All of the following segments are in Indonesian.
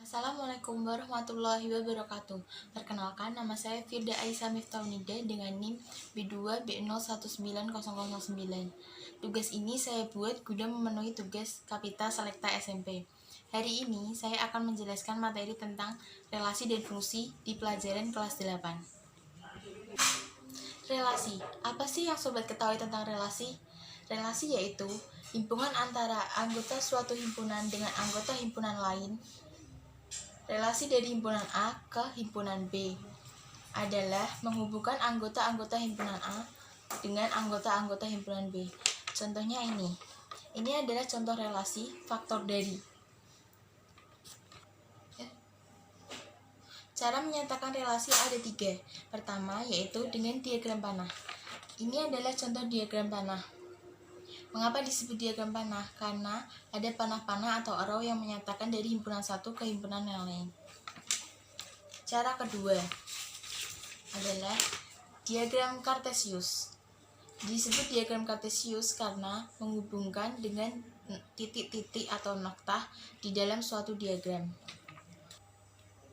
Assalamualaikum warahmatullahi wabarakatuh. Perkenalkan, nama saya Firda Aisyah Miftaunida dengan NIM B2B019009. Tugas ini saya buat guna memenuhi tugas Kapita Selekta SMP. Hari ini saya akan menjelaskan materi tentang relasi dan fungsi di pelajaran kelas 8. Relasi. Apa sih yang sobat ketahui tentang relasi? Relasi yaitu hubungan antara anggota suatu himpunan dengan anggota himpunan lain. Relasi dari himpunan A ke himpunan B adalah menghubungkan anggota-anggota himpunan A dengan anggota-anggota himpunan B. Contohnya ini. Ini adalah contoh relasi faktor dari. Cara menyatakan relasi ada 3. Pertama, yaitu dengan diagram panah. Ini adalah contoh diagram panah. Mengapa disebut diagram panah? Karena ada panah-panah atau arrow yang menyatakan dari himpunan satu ke himpunan yang lain. Cara kedua adalah diagram Kartesius. Disebut diagram Kartesius karena menghubungkan dengan titik-titik atau noktah di dalam suatu diagram.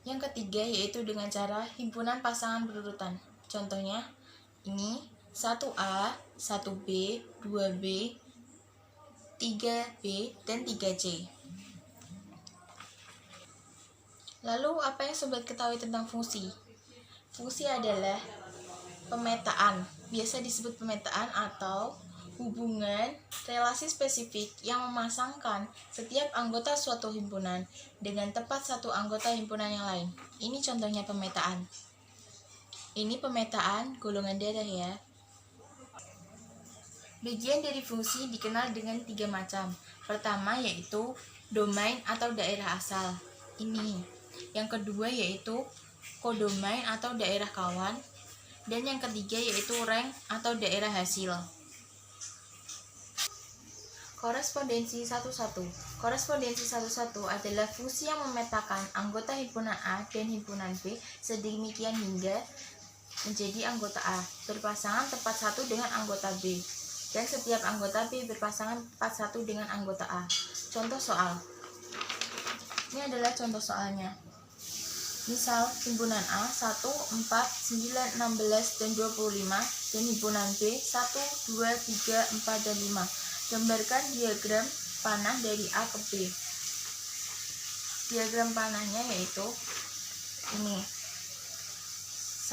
Yang ketiga yaitu dengan cara himpunan pasangan berurutan. Contohnya ini 1A, 1B, 2B, 3B, dan 3C. Lalu, apa yang sobat ketahui tentang fungsi? Fungsi adalah pemetaan, biasa disebut pemetaan atau hubungan relasi spesifik yang memasangkan setiap anggota suatu himpunan dengan tepat satu anggota himpunan yang lain. Ini contohnya pemetaan. Ini pemetaan golongan darah ya. Bagian dari fungsi dikenal dengan 3 macam. Pertama yaitu domain atau daerah asal. Ini. Yang kedua yaitu kodomain atau daerah kawan. Dan yang ketiga yaitu rank atau daerah hasil. Korespondensi 11. Korespondensi 11 adalah fungsi yang memetakan anggota himpunan A dan himpunan B sedemikian hingga menjadi anggota A berpasangan tepat satu dengan anggota B. Dan setiap anggota B berpasangan tepat satu dengan anggota A. Contoh soal. Ini adalah contoh soalnya. Misal, himpunan A 1, 4, 9, 16, dan 25, dan himpunan B 1, 2, 3, 4, dan 5. Gambarkan diagram panah dari A ke B. Diagram panahnya yaitu ini.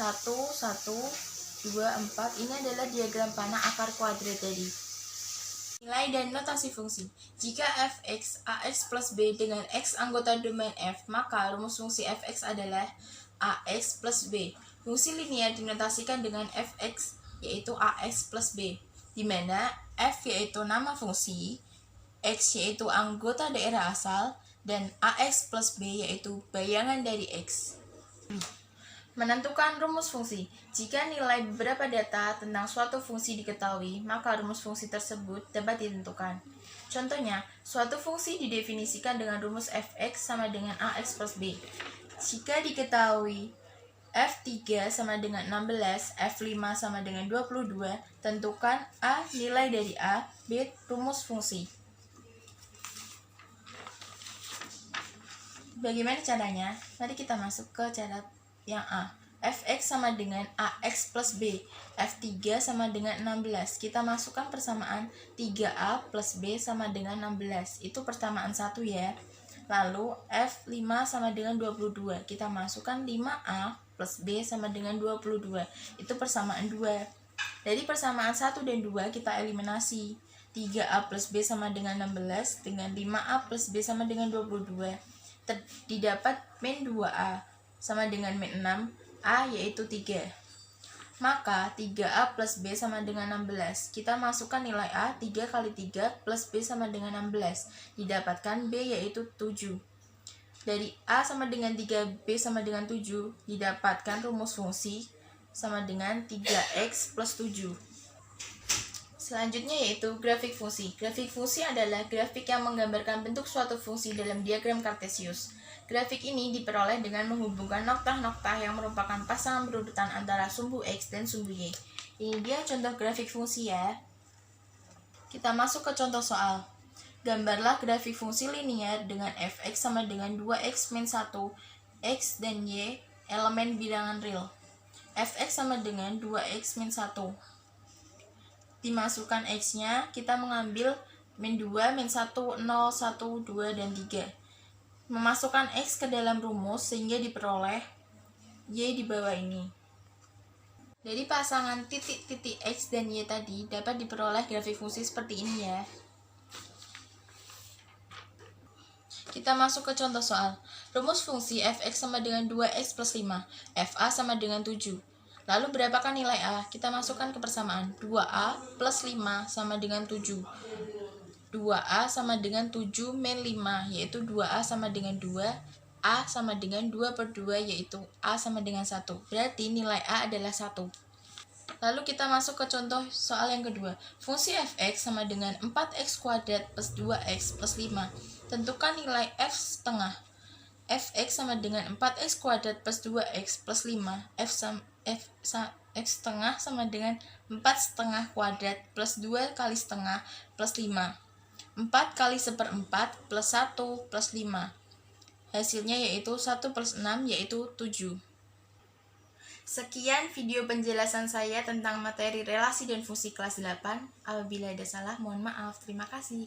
1, 1, 2, 4. Ini adalah diagram panah akar kuadrat tadi. Nilai dan notasi fungsi. Jika fx ax plus b dengan x anggota domain f, maka rumus fungsi fx adalah ax plus b. Fungsi linear dinotasikan dengan fx yaitu ax plus b, di mana f yaitu nama fungsi, x yaitu anggota daerah asal, dan ax plus b yaitu bayangan dari x. Menentukan rumus fungsi. Jika nilai beberapa data tentang suatu fungsi diketahui, maka rumus fungsi tersebut dapat ditentukan. Contohnya, suatu fungsi didefinisikan dengan rumus fx sama dengan ax plus b. Jika diketahui f3 sama dengan 16, f5 sama dengan 22, tentukan a nilai dari a, b rumus fungsi. Bagaimana caranya? Mari kita masuk ke cara yang A. Fx sama dengan ax plus b. F3 sama dengan 16. Kita masukkan persamaan 3a plus b sama dengan 16. Itu persamaan 1 ya. Lalu F5 sama dengan 22. Kita masukkan 5a plus b sama dengan 22. Itu persamaan 2. Dari persamaan 1 dan 2 kita eliminasi. 3a plus b sama dengan 16 dengan 5a plus b sama dengan 22. Didapat min 2a sama dengan min 6, A yaitu 3. Maka 3A plus B sama dengan 16. Kita masukkan nilai A 3 kali 3 plus B sama dengan 16. Didapatkan B yaitu 7. Dari A sama dengan 3B sama dengan 7, didapatkan rumus fungsi sama dengan 3X plus 7. Selanjutnya yaitu grafik fungsi. Grafik fungsi adalah grafik yang menggambarkan bentuk suatu fungsi dalam diagram Kartesius. Grafik ini diperoleh dengan menghubungkan noktah-noktah yang merupakan pasangan berurutan antara sumbu X dan sumbu Y. Ini dia contoh grafik fungsi ya. Kita masuk ke contoh soal. Gambarlah grafik fungsi linear dengan fx sama dengan 2x min 1, x dan y elemen bilangan real. Fx sama dengan 2x min 1. Dimasukkan x-nya, kita mengambil min 2, min 1, 0, 1, 2, dan 3. Memasukkan x ke dalam rumus sehingga diperoleh y di bawah ini. Dari pasangan titik-titik x dan y tadi dapat diperoleh grafik fungsi seperti ini ya. Kita masuk ke contoh soal. Rumus fungsi fx sama dengan 2x plus 5, fa sama dengan 7. Lalu berapakah nilai a? Kita masukkan ke persamaan. 2a plus 5 sama dengan 7. 2a sama dengan 7 min 5, yaitu 2a sama dengan 2. A sama dengan 2 per 2, yaitu a sama dengan 1. Berarti nilai a adalah 1. Lalu kita masuk ke contoh soal yang kedua. Fungsi fx sama dengan 4x kuadrat plus 2x plus 5. Tentukan nilai f setengah. Fx sama dengan 4x kuadrat plus 2x plus 5. X setengah sama dengan 4 setengah kuadrat plus 2 kali setengah plus 5. 4 kali seperempat plus 1 plus 5. Hasilnya yaitu 1 plus 6, yaitu 7. Sekian video penjelasan saya tentang materi relasi dan fungsi kelas 8. Apabila ada salah, mohon maaf. Terima kasih.